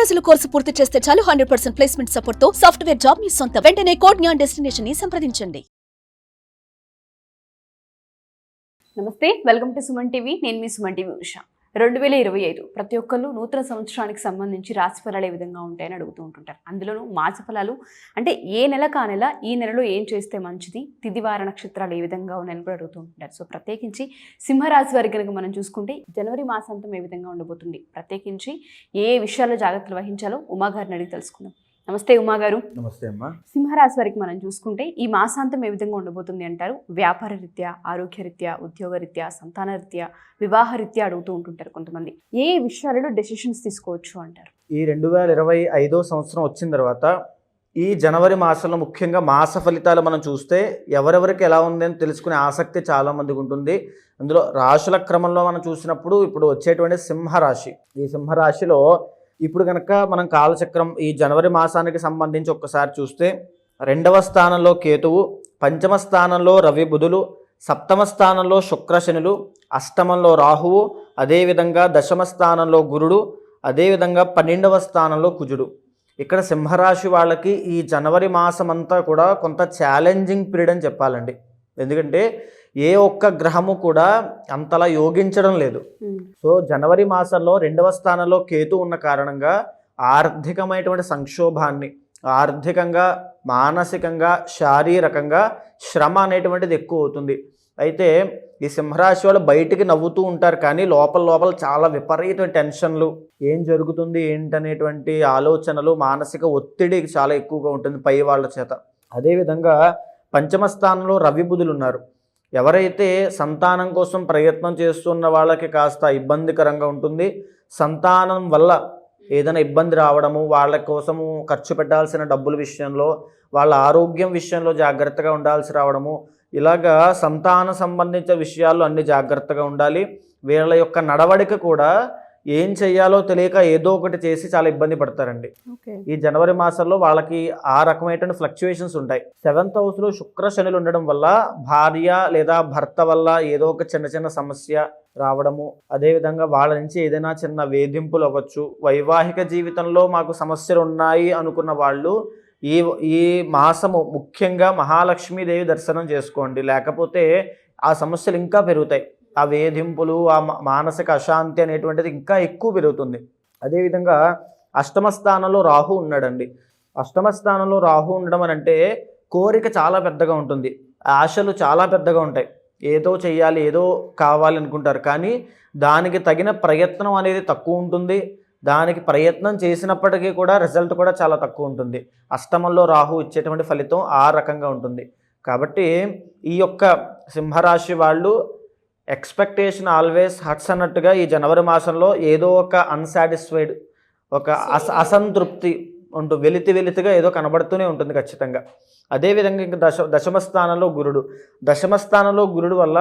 రోజుల కోర్సు పూర్తి చేస్తే చాలు 100% ప్లేస్మెంట్ సపోర్ట్ తో సాఫ్ట్వేర్ జాబ్ మీ సొంతం. వెంటనే కోడ్ జ్ఞాన్ డెస్టినేషన్ ని సంప్రదించండి. నమస్తే, వెల్కమ్ టు సుమన్ టీవీ. నేను మీ సుమన్ టీవీ ఉషా. 2025 ప్రతి ఒక్కళ్ళు నూతన సంవత్సరానికి సంబంధించి రాశి ఫలాలు ఏ విధంగా ఉంటాయని అడుగుతూ ఉంటుంటారు. అందులోనూ మాస ఫలాలు అంటే ఏ నెల కా నెల ఈ నెలలో ఏం చేస్తే మంచిది, తిదివార నక్షత్రాలు ఏ విధంగా ఉన్నాయని కూడా అడుగుతూ ఉంటుంటారు. సో ప్రత్యేకించి సింహరాశి వారికి కనుక మనం చూసుకుంటే జనవరి మాసాంతం ఏ విధంగా ఉండబోతుంది, ప్రత్యేకించి ఏ విషయాల్లో జాగ్రత్తలు వహించాలో ఉమాగారిని అడిగి తెలుసుకుందాం. నమస్తే ఉమాగారు. నమస్తే అమ్మా. సింహరాశి వారికి మనం చూసుకుంటే ఈ మాసాంతం ఏ విధంగా ఉండబోతుంది అంటారు? వ్యాపార రీత్యా, ఆరోగ్య రీత్యా, ఉద్యోగ రీత్యా, సంతాన రీత్యా, వివాహ రీత్యా అడుగుతూ ఉంటుంటారు కొంతమంది. ఏ విషయాలలో డెసిషన్స్ తీసుకోవచ్చు అంటారు? ఈ 2025 సంవత్సరం వచ్చిన తర్వాత ఈ జనవరి మాసంలో ముఖ్యంగా మాస ఫలితాలు మనం చూస్తే ఎవరెవరికి ఎలా ఉందని తెలుసుకునే ఆసక్తి చాలా మందికి ఉంటుంది. అందులో రాశుల క్రమంలో మనం చూసినప్పుడు ఇప్పుడు వచ్చేటువంటి సింహరాశి, ఈ సింహరాశిలో ఇప్పుడు కనుక మనం కాలచక్రం ఈ జనవరి మాసానికి సంబంధించి ఒక్కసారి చూస్తే 2వ స్థానంలో కేతువు, 5వ స్థానంలో రవి బుధులు, 7వ స్థానంలో శుక్ర శనులు, 8మంలో రాహువు, అదేవిధంగా 10వ స్థానంలో గురుడు, అదేవిధంగా 12వ స్థానంలో కుజుడు. ఇక్కడ సింహరాశి వాళ్ళకి ఈ జనవరి మాసం అంతా కూడా కొంత ఛాలెంజింగ్ పీరియడ్ అని చెప్పాలండి. ఎందుకంటే ఏ ఒక్క గ్రహము కూడా అంతలా యోగించడం లేదు. సో జనవరి మాసంలో 2వ స్థానంలో కేతు ఉన్న కారణంగా ఆర్థికమైనటువంటి సంక్షోభాన్ని, ఆర్థికంగా, మానసికంగా, శారీరకంగా శ్రమ అనేటువంటిది ఎక్కువ అవుతుంది. అయితే ఈ సింహరాశి వాళ్ళు బయటికి నవ్వుతూ ఉంటారు, కానీ లోపల లోపల చాలా విపరీతమైన టెన్షన్లు, ఏం జరుగుతుంది ఏంటనేటువంటి ఆలోచనలు, మానసిక ఒత్తిడి చాలా ఎక్కువగా ఉంటుంది పై వాళ్ళ చేత. అదేవిధంగా 5వ స్థానంలో రవి బుధులు ఉన్నారు. ఎవరైతే సంతానం కోసం ప్రయత్నం చేస్తున్న వాళ్ళకి కాస్త ఇబ్బందికరంగా ఉంటుంది. సంతానం వల్ల ఏదైనా ఇబ్బంది రావడము, వాళ్ళ కోసము ఖర్చు పెట్టాల్సిన డబ్బుల విషయంలో, వాళ్ళ ఆరోగ్యం విషయంలో జాగ్రత్తగా ఉండాల్సి రావడము, ఇలాగా సంతాన సంబంధించిన విషయాల్లో అన్ని జాగ్రత్తగా ఉండాలి. వీళ్ళ యొక్క నడవడిక కూడా ఏం చెయ్యాలో తెలియక ఏదో ఒకటి చేసి చాలా ఇబ్బంది పడతారండి. ఈ జనవరి మాసంలో వాళ్ళకి ఆ రకమైనటువంటి ఫ్లక్చుయేషన్స్ ఉంటాయి. 7th హౌస్లో శుక్ర శనులు ఉండడం వల్ల భార్య లేదా భర్త వల్ల ఏదో ఒక చిన్న చిన్న సమస్య రావడము, అదేవిధంగా వాళ్ళ నుంచి ఏదైనా చిన్న వేధింపులు అవ్వచ్చు. వైవాహిక జీవితంలో మాకు సమస్యలు ఉన్నాయి అనుకున్న వాళ్ళు ఈ మాసము ముఖ్యంగా మహాలక్ష్మీదేవి దర్శనం చేసుకోండి, లేకపోతే ఆ సమస్యలు ఇంకా పెరుగుతాయి. ఆ వేధింపులు, ఆ మానసిక అశాంతి అనేటువంటిది ఇంకా ఎక్కువ పెరుగుతుంది. అదేవిధంగా 8వ స్థానంలో రాహు ఉన్నాడండి. 8వ స్థానంలో రాహు ఉండడం అని అంటే కోరిక చాలా పెద్దగా ఉంటుంది, ఆశలు చాలా పెద్దగా ఉంటాయి. ఏదో చెయ్యాలి, ఏదో కావాలి అనుకుంటారు, కానీ దానికి తగిన ప్రయత్నం అనేది తక్కువ ఉంటుంది. దానికి ప్రయత్నం చేసినప్పటికీ కూడా రిజల్ట్ కూడా చాలా తక్కువ ఉంటుంది. 8మంలో రాహు ఇచ్చేటువంటి ఫలితం ఆ రకంగా ఉంటుంది. కాబట్టి ఈ యొక్క సింహరాశి వాళ్ళు ఎక్స్పెక్టేషన్ ఆల్వేస్ హట్స్ అన్నట్టుగా ఈ జనవరి మాసంలో ఏదో ఒక అన్సాటిస్ఫైడ్, ఒక అసంతృప్తి ఉంటూ వెలితిగా ఏదో కనబడుతూనే ఉంటుంది ఖచ్చితంగా. అదేవిధంగా ఇంకా దశమ స్థానంలో గురుడు. 10వ స్థానంలో గురుడు వల్ల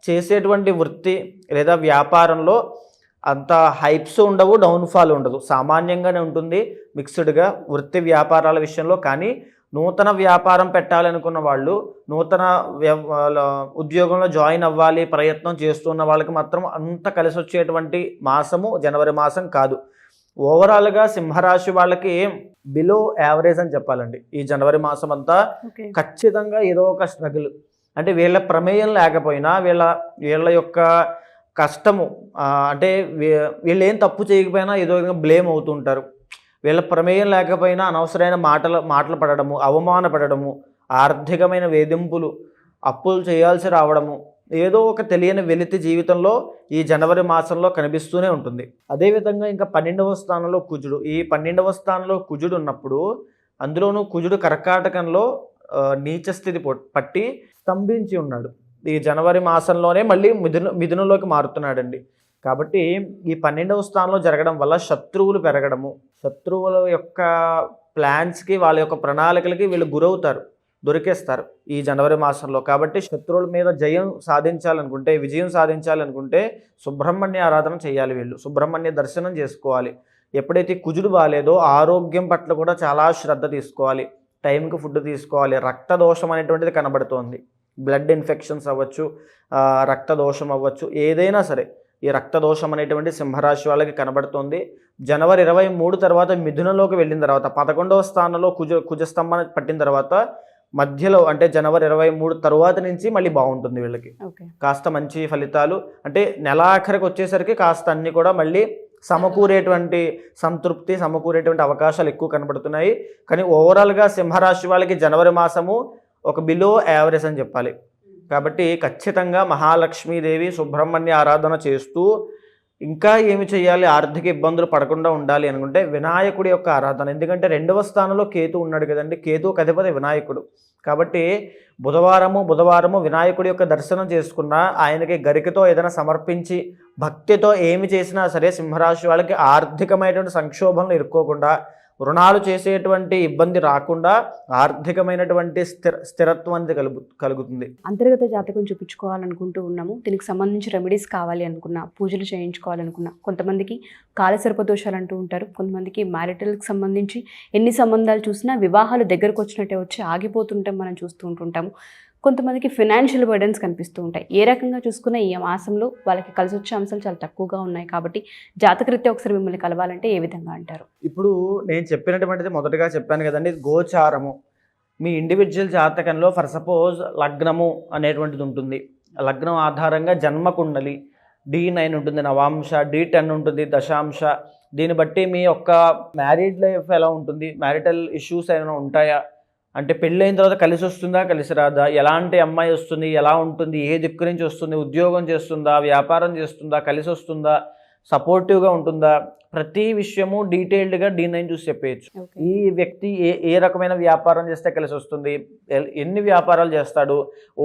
చేసేటువంటి వృత్తి లేదా వ్యాపారంలో అంత హైప్స్ ఉండవు, డౌన్ఫాల్ ఉండదు, సామాన్యంగానే ఉంటుంది మిక్స్డ్గా వృత్తి వ్యాపారాల విషయంలో. కానీ నూతన వ్యాపారం పెట్టాలనుకున్న వాళ్ళు, నూతన ఉద్యోగంలో జాయిన్ అవ్వాలి ప్రయత్నం చేస్తున్న వాళ్ళకి మాత్రం అంత కలిసి వచ్చేటువంటి మాసము జనవరి మాసం కాదు. ఓవరాల్గా సింహరాశి వాళ్ళకి బిలో యావరేజ్ అని చెప్పాలండి. ఈ జనవరి మాసం అంతా ఖచ్చితంగా ఏదో ఒక స్ట్రగుల్, అంటే వీళ్ళ ప్రమేయం లేకపోయినా వీళ్ళ యొక్క కష్టము, అంటే వీళ్ళు ఏం తప్పు చేయకపోయినా ఏదో విధంగా బ్లేమ్ అవుతుంటారు. వీళ్ళ ప్రమేయం లేకపోయినా అనవసరమైన మాటలు పడడము, అవమానపడము, ఆర్థికమైన వేధింపులు, అప్పులు చేయాల్సి రావడము, ఏదో ఒక తెలియని వెలితి జీవితంలో ఈ జనవరి మాసంలో కనిపిస్తూనే ఉంటుంది. అదేవిధంగా ఇంకా 12వ స్థానంలో కుజుడు. ఈ 12వ స్థానంలో కుజుడు ఉన్నప్పుడు, అందులోనూ కుజుడు కర్కాటకంలో నీచ స్థితి పట్టి స్తంభించి ఉన్నాడు. ఈ జనవరి మాసంలోనే మళ్ళీ మిథునంలోకి మారుతున్నాడండి. కాబట్టి ఈ 12వ స్థానంలో జరగడం వల్ల శత్రువులు పెరగడము, శత్రువుల యొక్క ప్లాన్స్కి, వాళ్ళ యొక్క ప్రణాళికలకి వీళ్ళు గురవుతారు, దొరికేస్తారు ఈ జనవరి మాసంలో. కాబట్టి శత్రువుల మీద విజయం సాధించాలనుకుంటే సుబ్రహ్మణ్య ఆరాధన చేయాలి. వీళ్ళు సుబ్రహ్మణ్య దర్శనం చేసుకోవాలి. ఎప్పుడైతే కుజుడు బాగాలేదో ఆరోగ్యం పట్ల కూడా చాలా శ్రద్ధ తీసుకోవాలి, టైంకి ఫుడ్ తీసుకోవాలి. రక్త దోషం అనేటువంటిది కనబడుతోంది, బ్లడ్ ఇన్ఫెక్షన్స్ అవ్వచ్చు, రక్త దోషం అవ్వచ్చు, ఏదైనా సరే ఈ రక్తదోషం అనేటువంటి సింహరాశి వాళ్ళకి కనబడుతోంది. జనవరి 23 తర్వాత మిథునంలోకి వెళ్ళిన తర్వాత 11వ స్థానంలో కుజస్తంభన పట్టిన తర్వాత మధ్యలో అంటే జనవరి 23 తర్వాత నుంచి మళ్ళీ బాగుంటుంది వీళ్ళకి. కాస్త మంచి ఫలితాలు అంటే నెలాఖరికి వచ్చేసరికి కాస్త అన్నీ కూడా మళ్ళీ సమకూరేటువంటి సంతృప్తి సమకూరేటువంటి అవకాశాలు ఎక్కువ కనబడుతున్నాయి. కానీ ఓవరాల్గా సింహరాశి వాళ్ళకి జనవరి మాసము ఒక బిలో యావరేజ్ అని చెప్పాలి. కాబట్టి ఖచ్చితంగా మహాలక్ష్మీదేవి సుబ్రహ్మణ్య ఆరాధన చేస్తూ ఇంకా ఏమి చేయాలి, ఆర్థిక ఇబ్బందులు పడకుండా ఉండాలి అనుకుంటే వినాయకుడి యొక్క ఆరాధన. ఎందుకంటే 2వ స్థానంలో కేతు ఉన్నాడు కదండి, కేతుకు అధిపతి వినాయకుడు. కాబట్టి బుధవారము వినాయకుడి యొక్క దర్శనం చేసుకున్న, ఆయనకి గరికతో ఏదైనా సమర్పించి భక్తితో ఏమి చేసినా సరే సింహరాశి వాళ్ళకి ఆర్థికమైనటువంటి సంక్షోభంలో ఇరుక్కోకుండా, రుణాలు చేసేటువంటి ఇబ్బంది రాకుండా ఆర్థికమైనటువంటి స్థిరత్వం అనేది కలుగుతుంది. అంతర్గత జాతకం చూపించుకోవాలనుకుంటూ ఉన్నాము. దీనికి సంబంధించి రెమెడీస్ కావాలి అనుకున్నా, పూజలు చేయించుకోవాలనుకున్నా, కొంతమందికి కాలసర్ప దోషాలు అంటూ ఉంటారు, కొంతమందికి మ్యారిటల్కి సంబంధించి ఎన్ని సంబంధాలు చూసినా వివాహాలు దగ్గరకు వచ్చినట్టే వచ్చి ఆగిపోతుంటే మనం చూస్తూ ఉంటుంటాము. కొంతమందికి ఫినాన్షియల్ బర్డెన్స్ కనిపిస్తూ ఉంటాయి. ఏ రకంగా చూసుకున్నా ఈ మాసంలో వాళ్ళకి కలిసి వచ్చే అంశాలు చాలా తక్కువగా ఉన్నాయి. కాబట్టి జాతకరీత్యా ఒకసారి మిమ్మల్ని కలవాలంటే ఏ విధంగా అంటారు? ఇప్పుడు నేను చెప్పినటువంటిది మొదటగా చెప్పాను కదండి, గోచారము. మీ ఇండివిజువల్ జాతకంలో ఫర్ సపోజ్ లగ్నము అనేటువంటిది ఉంటుంది. లగ్నం ఆధారంగా జన్మకుండలి D9 ఉంటుంది, నవాంశ, D10 ఉంటుంది, దశాంశ. దీన్ని బట్టి మీ యొక్క మ్యారీడ్ లైఫ్ ఎలా ఉంటుంది, మ్యారిటల్ ఇష్యూస్ ఏమైనా ఉంటాయా, అంటే పెళ్ళైన తర్వాత కలిసి వస్తుందా కలిసి రాదా, ఎలాంటి అమ్మాయి వస్తుంది, ఎలా ఉంటుంది, ఏ దిక్కు నుంచి వస్తుంది, ఉద్యోగం చేస్తుందా, వ్యాపారం చేస్తుందా, కలిసి వస్తుందా, సపోర్టివ్గా ఉంటుందా, ప్రతి విషయము డీటెయిల్డ్గా D9 చూసి చెప్పేయచ్చు. ఈ వ్యక్తి ఏ రకమైన వ్యాపారం చేస్తే కలిసి వస్తుంది, ఎన్ని వ్యాపారాలు చేస్తాడు,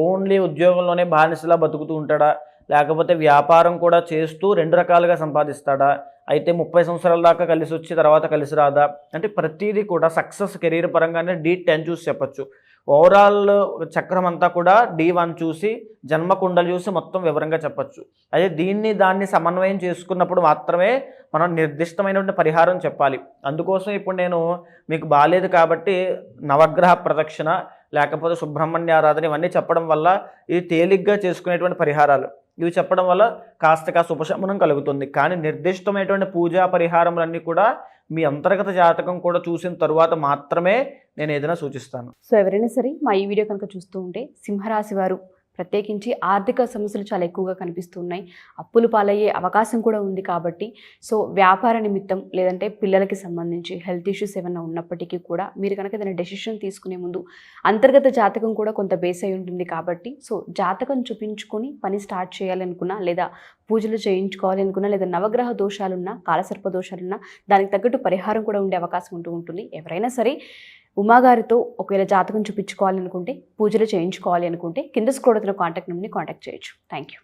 ఓన్లీ ఉద్యోగంలోనే బానిసలా బతుకుతూ ఉంటాడా, లేకపోతే వ్యాపారం కూడా చేస్తూ 2 రకాలుగా సంపాదిస్తాడా, అయితే 30 సంవత్సరాల దాకా కలిసి వచ్చి తర్వాత కలిసి రాదా, అంటే ప్రతిదీ కూడా సక్సెస్ కెరీర్ పరంగానే D10 చూసి చెప్పచ్చు. ఓవరాల్ చక్రం అంతా కూడా D1 చూసి జన్మకుండలు చూసి మొత్తం వివరంగా చెప్పచ్చు. అదే దాన్ని సమన్వయం చేసుకున్నప్పుడు మాత్రమే మనం నిర్దిష్టమైనటువంటి పరిహారం చెప్పాలి. అందుకోసం ఇప్పుడు నేను మీకు బాలేదు కాబట్టి నవగ్రహ ప్రదక్షిణ లేకపోతే సుబ్రహ్మణ్య ఆరాధన ఇవన్నీ చెప్పడం వల్ల ఇది తేలిగ్గా చేసుకునేటువంటి పరిహారాలు. ఇవి చెప్పడం వల్ల కాస్త ఉపశమనం కలుగుతుంది. కానీ నిర్దిష్టమైనటువంటి పూజా పరిహారములన్నీ కూడా మీ అంతర్గత జాతకం కూడా చూసిన తరువాత మాత్రమే నేను ఏదైనా సూచిస్తాను. సో ఎవరైనా సరే మా ఈ వీడియో కనుక చూస్తూ ఉంటే సింహరాశి వారు ప్రత్యేకించి ఆర్థిక సమస్యలు చాలా ఎక్కువగా కనిపిస్తూ ఉన్నాయి, అప్పులు పాలయ్యే అవకాశం కూడా ఉంది. కాబట్టి సో వ్యాపార నిమిత్తం లేదంటే పిల్లలకి సంబంధించి హెల్త్ ఇష్యూస్ ఏమైనా ఉన్నప్పటికీ కూడా మీరు కనుక ఏదైనా డెసిషన్ తీసుకునే ముందు అంతర్గత జాతకం కూడా కొంత బేస్ అయి ఉంటుంది. కాబట్టి సో జాతకం చూపించుకొని పని స్టార్ట్ చేయాలనుకున్నా, లేదా పూజలు చేయించుకోవాలి అనుకున్నా, లేదా నవగ్రహ దోషాలున్నా, కాలసర్ప దోషాలున్నా దానికి తగ్గట్టు పరిహారం కూడా ఉండే అవకాశం ఉంటుంది. ఎవరైనా సరే ఉమాగారితో ఒకవేళ జాతకం చూపించుకోవాలి అనుకుంటే, పూజలు చేయించుకోవాలి అనుకుంటే కింద స్క్రోల్ అవుతున్న కాంటాక్ట్ నెంబర్ని కాంటాక్ట్ చేయొచ్చు. Thank you.